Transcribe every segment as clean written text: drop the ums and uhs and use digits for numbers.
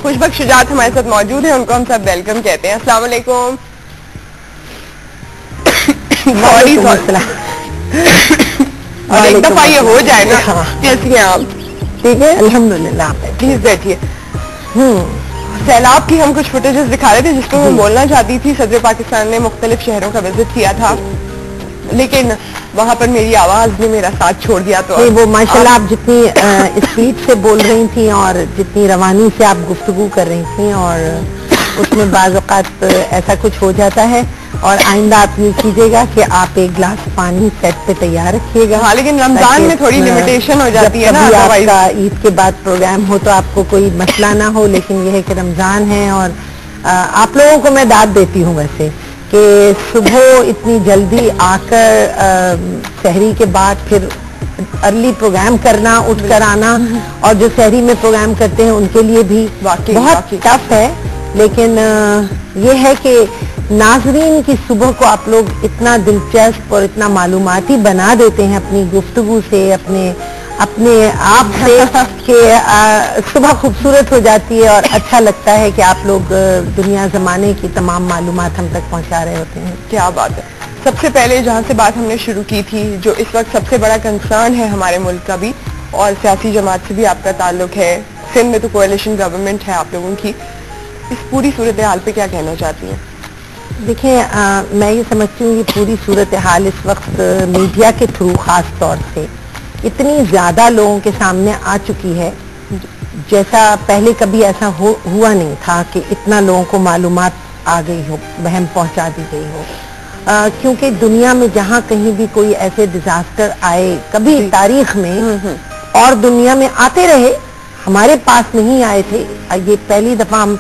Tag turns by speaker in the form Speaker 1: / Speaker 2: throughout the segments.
Speaker 1: खुशबक शुजात हमारे साथ मौजूद हैं, उनको हम सब वेलकम कहते हैं। अस्सलाम वालेकुम। और एक दफा ये हो जाए ना, कैसी हैं आप?
Speaker 2: ठीक है, अल्हम्दुलिल्लाह।
Speaker 1: प्लीज बैठिए। सैलाब की हम कुछ फुटेजेस दिखा रहे थे जिसको मैं बोलना चाहती थी। सदर पाकिस्तान ने मुख्तलिफ शहरों का विजिट किया था, लेकिन वहाँ पर मेरी आवाज ने मेरा साथ छोड़ दिया। तो
Speaker 2: वो माशाल्लाह आप जितनी स्पीड से बोल रही थी और जितनी रवानी से आप गुफ्तगू कर रही थी, और उसमें बाज़ औक़ात ऐसा कुछ हो जाता है। और आइंदा आप ये कीजिएगा कि आप एक गिलास पानी सेट पे तैयार रखिएगा।
Speaker 1: हाँ, लेकिन रमजान में थोड़ी लिमिटेशन हो जाती है ना।
Speaker 2: आपका ईद के बाद प्रोग्राम हो तो आपको कोई मसला ना हो, लेकिन यह है कि रमजान है। और आप लोगों को मैं दाद देती हूँ वैसे कि सुबह इतनी जल्दी आकर सहरी के बाद फिर अर्ली प्रोग्राम करना, उठकर आना, और जो सहरी में प्रोग्राम करते हैं उनके लिए भी बहुत टफ है। लेकिन ये है कि नाजरीन की सुबह को आप लोग इतना दिलचस्प और इतना मालूमाती बना देते हैं अपनी गुफ्तगू से, अपने आप से कि सुबह खूबसूरत हो जाती है और अच्छा लगता है कि आप लोग दुनिया ज़माने की तमाम मालूमात हम तक पहुंचा रहे होते हैं।
Speaker 1: क्या बात है। सबसे पहले जहाँ से बात हमने शुरू की थी, जो इस वक्त सबसे बड़ा कंसर्न है हमारे मुल्क का भी, और सियासी जमात से भी आपका ताल्लुक है, सिंध में तो कोएलिशन गवर्नमेंट है आप लोगों की, इस पूरी सूरत हाल पे क्या कहना चाहती हैं?
Speaker 2: देखिए, मैं ये समझती हूँ कि पूरी सूरत हाल इस वक्त मीडिया के थ्रू खास तौर से इतनी ज्यादा लोगों के सामने आ चुकी है, जैसा पहले कभी ऐसा हुआ नहीं था कि इतना लोगों को मालूमात आ गई हो, वहम पहुंचा दी गई हो। क्योंकि दुनिया में जहाँ कहीं भी कोई ऐसे डिजास्टर आए कभी तारीख में, और दुनिया में आते रहे, हमारे पास नहीं आए थे, ये पहली दफा हम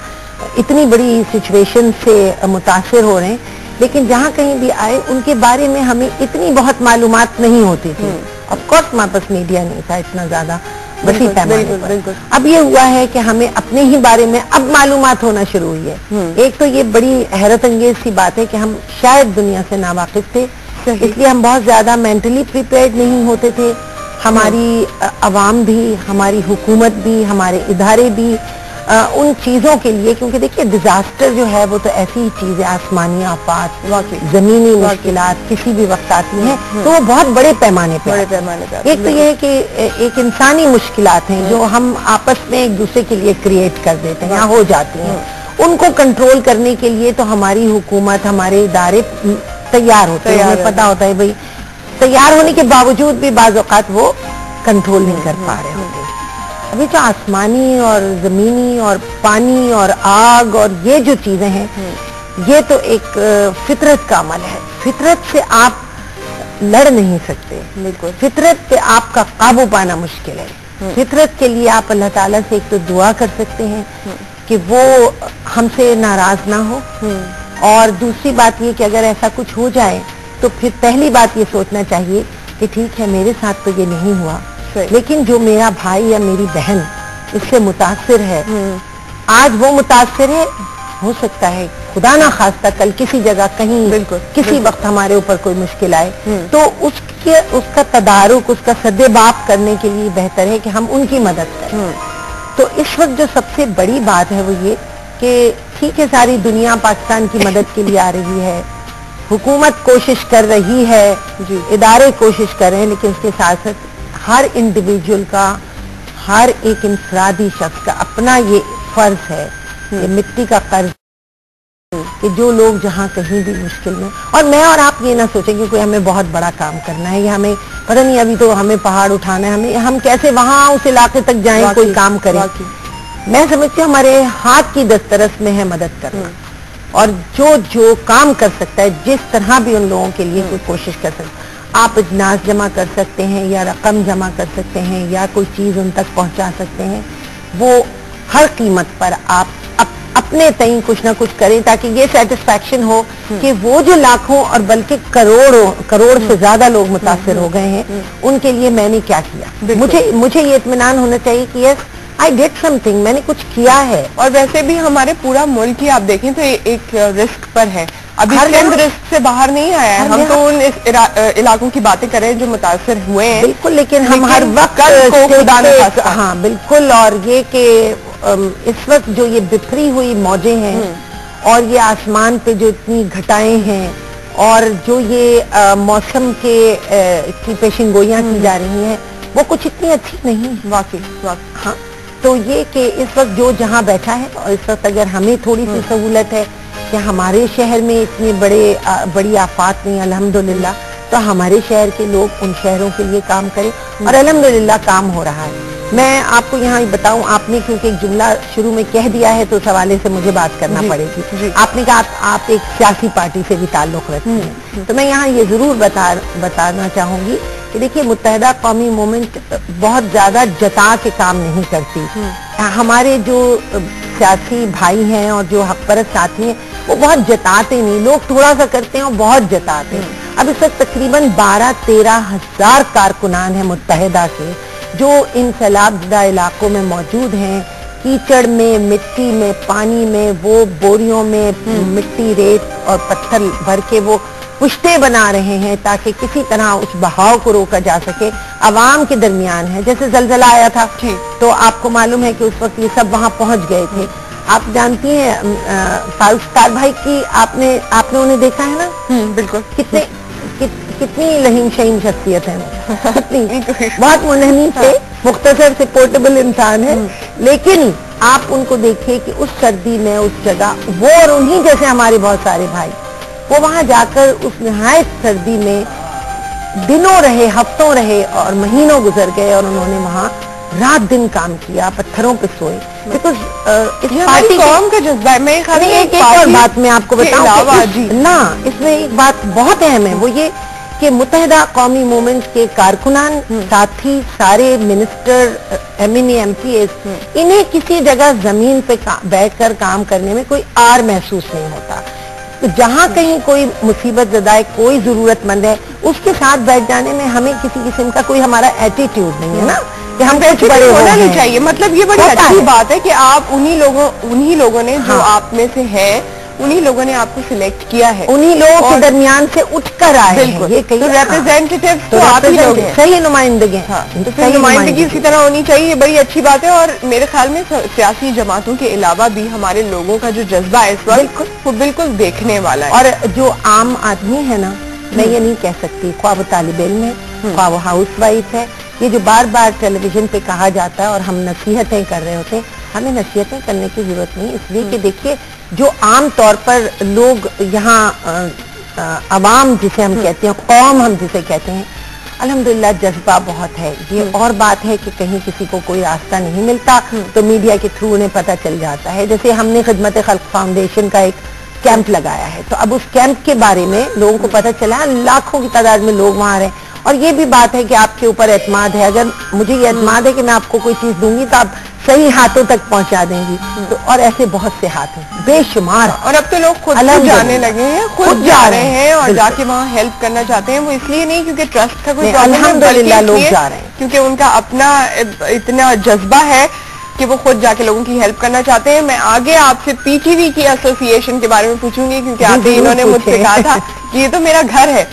Speaker 2: इतनी बड़ी सिचुएशन से मुतासिर हो रहे हैं, लेकिन जहाँ कहीं भी आए उनके बारे में हमें इतनी बहुत मालूमात नहीं होती थी। ऑफ कोर्स हमारे पास मीडिया नहीं था इतना ज्यादा बड़ी पैमाने पर। अब ये हुआ है कि हमें अपने ही बारे में अब मालूमात होना शुरू हुई है। एक तो ये बड़ी हैरत अंगेज सी बात है कि हम शायद दुनिया से नावाकिफ थे, इसलिए हम बहुत ज्यादा मेंटली प्रिपेयर्ड नहीं होते थे। हमारी अवाम भी, हमारी हुकूमत भी, हमारे इदारे भी उन चीजों के लिए, क्योंकि देखिए डिजास्टर जो है वो तो ऐसी ही चीज है, आसमानी आफात, जमीनी मुश्किलात किसी भी वक्त आती हैं, तो वो बहुत बड़े पैमाने पे एक तो ये है कि एक इंसानी मुश्किलात हैं जो हम आपस में एक दूसरे के लिए क्रिएट कर देते हैं या हो जाती हैं। उनको कंट्रोल करने के लिए तो हमारी हुकूमत, हमारे इदारे तैयार होते हैं, हमें पता होता है भाई, तैयार होने के बावजूद भी बाज़ औक़ात वो कंट्रोल नहीं कर पा रहे होते। अभी जो आसमानी और जमीनी और पानी और आग और ये जो चीजें हैं, ये तो एक फितरत का अमल है। फितरत से आप लड़ नहीं सकते, बिल्कुल। फितरत पे आपका काबू पाना मुश्किल है। फितरत के लिए आप अल्लाह ताला से एक तो दुआ कर सकते हैं कि वो हमसे नाराज ना हो, और दूसरी बात ये कि अगर ऐसा कुछ हो जाए तो फिर पहली बात ये सोचना चाहिए कि ठीक है मेरे साथ तो ये नहीं हुआ, लेकिन जो मेरा भाई या मेरी बहन इससे मुतासिर है, आज वो मुतासिर है, हो सकता है खुदा ना खास्ता कल किसी जगह कहीं किसी वक्त हमारे ऊपर कोई मुश्किल आए, तो उसका तदारुक, उसका सद्देबाप करने के लिए बेहतर है कि हम उनकी मदद करें। तो इस वक्त जो सबसे बड़ी बात है वो ये कि ठीक है सारी दुनिया पाकिस्तान की मदद के लिए आ रही है, हुकूमत कोशिश कर रही है, इदारे कोशिश कर रहे हैं, लेकिन इसके साथ साथ हर इंडिविजुअल का, हर एक इंफरादी शख्स का अपना ये फर्ज है, ये मिट्टी का कर्ज कि जो लोग जहाँ कहीं भी मुश्किल में, और मैं और आप ये ना सोचें कि कोई हमें बहुत बड़ा काम करना है या हमें पता नहीं अभी तो हमें पहाड़ उठाना है, हम कैसे वहां उस इलाके तक जाएं, कोई काम करें। मैं समझती हूँ हमारे हाथ की दस्तरस में है मदद करना, और जो काम कर सकता है, जिस तरह भी उन लोगों के लिए कोई कोशिश कर सकता है, आप इजनास जमा कर सकते हैं या रकम जमा कर सकते हैं या कोई चीज उन तक पहुंचा सकते हैं, वो हर कीमत पर आप अपने तय कुछ ना कुछ करें, ताकि ये सेटिस्फैक्शन हो कि वो जो लाखों और बल्कि करोड़ से ज्यादा लोग मुतासिर हो गए हैं, उनके लिए मैंने क्या किया। मुझे ये इत्मीनान होना चाहिए कि यस आई डिड समथिंग, मैंने कुछ किया है।
Speaker 1: और वैसे भी हमारे पूरा मुल्क ही आप देखें तो एक रिस्क पर है, अभी सिंध रिस्क से बाहर नहीं आया है। हम तो उन इलाकों की बातें कर रहे हैं जो मुतासिर हुए हैं,
Speaker 2: बिल्कुल, लेकिन हम हर वक्त
Speaker 1: को खुदा ने
Speaker 2: हाँ बिल्कुल, और ये कि इस वक्त जो ये बिखरी हुई मौजें हैं और ये आसमान पे जो इतनी घटाएं हैं और जो ये मौसम की पेशिनगोइयां की जा रही हैं वो कुछ इतनी अच्छी नहीं है
Speaker 1: वाकई।
Speaker 2: हाँ, तो ये कि इस वक्त जो जहाँ बैठा है और इस वक्त अगर हमें थोड़ी सी सहूलत है कि हमारे शहर में इतनी बड़ी आफात नहीं अल्हम्दुलिल्लाह, तो हमारे शहर के लोग उन शहरों के लिए काम करें और अल्हम्दुलिल्लाह काम हो रहा है। मैं आपको यहाँ बताऊं, आपने क्योंकि एक जुमला शुरू में कह दिया है तो उस हवाले से मुझे बात करना पड़ेगी। आपने कहा आप एक सियासी पार्टी से भी ताल्लुक रखते हैं, तो मैं यहाँ ये जरूर बताना चाहूंगी कि देखिए मुत्तहिदा कौमी मूवमेंट बहुत ज्यादा जता के काम नहीं करती। हमारे जो सियासी भाई हैं और जो हक परस्त साथी हैं वो बहुत जताते नहीं, लोग थोड़ा सा करते हैं और बहुत जताते हैं। अब इस वक्त तकरीबन 12-13 हजार कारकुनान हैं मुत्तहिदा के जो इन सैलाबज़दा इलाकों में मौजूद हैं। कीचड़ में, मिट्टी में, पानी में, वो बोरियों में मिट्टी, रेत और पत्थर भर के वो पुश्ते बना रहे हैं ताकि किसी तरह उस बहाव को रोका जा सके। अवाम के दरमियान है, जैसे जलजला आया था तो आपको मालूम है कि उस वक्त ये सब वहां पहुंच गए थे। आप जानती हैं फारूक स्टार भाई की, आपने उन्हें देखा है ना?
Speaker 1: बिल्कुल।
Speaker 2: कितनी लहीम शहीम शख्सियत है, कितनी बहुत मुनहनी थे, मुख्तसर से पोर्टेबल इंसान है, लेकिन आप उनको देखिए कि उस सर्दी में उस जगह वो और उन्हीं जैसे हमारे बहुत सारे भाई वो वहां जाकर उस निहायत सर्दी में दिनों रहे, हफ्तों रहे और महीनों गुजर गए और उन्होंने वहां रात दिन काम किया, पत्थरों पे सोए। बिकॉज इस पार्टी
Speaker 1: कौम का जज्बा है। मैं
Speaker 2: एक और बात मैं आपको बताऊं ना, इसमें एक बात बहुत अहम है, वो ये कि मुत्तहिदा कौमी मूवमेंट के कारकुनान, साथी, सारे मिनिस्टर, MPs, इन्हें किसी जगह जमीन पे बैठकर काम करने में कोई आर महसूस नहीं होता। तो जहाँ कहीं कोई मुसीबत ज़दा है, कोई जरूरतमंद है, उसके साथ बैठ जाने में हमें किसी किस्म का कोई हमारा एटीट्यूड नहीं है ना कि हम कुछ बड़े
Speaker 1: होना नहीं चाहिए। मतलब ये बड़ी अच्छी बात है कि आप उन्हीं लोगों ने जो आप में से है, उन्हीं लोगों ने आपको सिलेक्ट किया है,
Speaker 2: उन्हीं लोगों के दरमियान से उठकर आए हैं। ये
Speaker 1: तो रिप्रेजेंटेटिव तो आप ही लोग हैं,
Speaker 2: सही नुमाइंदगी।
Speaker 1: तो फिर नुमाइंदगी इसी तरह होनी चाहिए, बड़ी अच्छी बात है। और मेरे ख्याल में सियासी जमातों के अलावा भी हमारे लोगों का जो जज्बा है इस वक्त वो बिल्कुल देखने वाला है।
Speaker 2: और जो आम आदमी है ना, मैं ये नहीं कह सकती ख्वाह वो तालिब इल्म है, ख्वाह वो हाउस वाइफ है, ये जो बार बार टेलीविजन पे कहा जाता है और हम नसीहतें कर रहे होते हैं, हमें नसीहतें करने की जरूरत नहीं, इसलिए कि देखिए जो आम तौर पर लोग यहाँ अवाम जिसे हम कहते हैं, कौम हम जिसे कहते हैं, अल्हम्दुलिल्लाह जज्बा बहुत है। ये और बात है कि कहीं किसी को कोई रास्ता नहीं मिलता तो मीडिया के थ्रू उन्हें पता चल जाता है। जैसे हमने खिदमत खल्क फाउंडेशन का एक कैंप लगाया है, तो अब उस कैंप के बारे में लोगों को पता चला, लाखों की तादाद में लोग वहां रहे। और ये भी बात है कि आपके ऊपर एतमाद है, अगर मुझे ये एतमाद है कि मैं आपको कोई चीज दूंगी तो आप सही हाथों तक पहुंचा देंगी। तो और ऐसे बहुत से हाथ हैं, बेशुमार।
Speaker 1: और अब तो लोग खुद जाने लगे हैं, खुद जा रहे हैं और जाके वहाँ हेल्प करना चाहते हैं। वो इसलिए नहीं क्योंकि ट्रस्ट का कोई प्रॉब्लम है,
Speaker 2: अल्हम्दुलिल्लाह लोग जा रहे हैं
Speaker 1: क्योंकि उनका अपना इतना जज्बा है कि वो खुद जाके लोगों की हेल्प करना चाहते हैं। मैं आगे आपसे PTV की एसोसिएशन के बारे में पूछूंगी, क्योंकि आगे इन्होंने मुझसे कहा था कि ये तो मेरा घर है,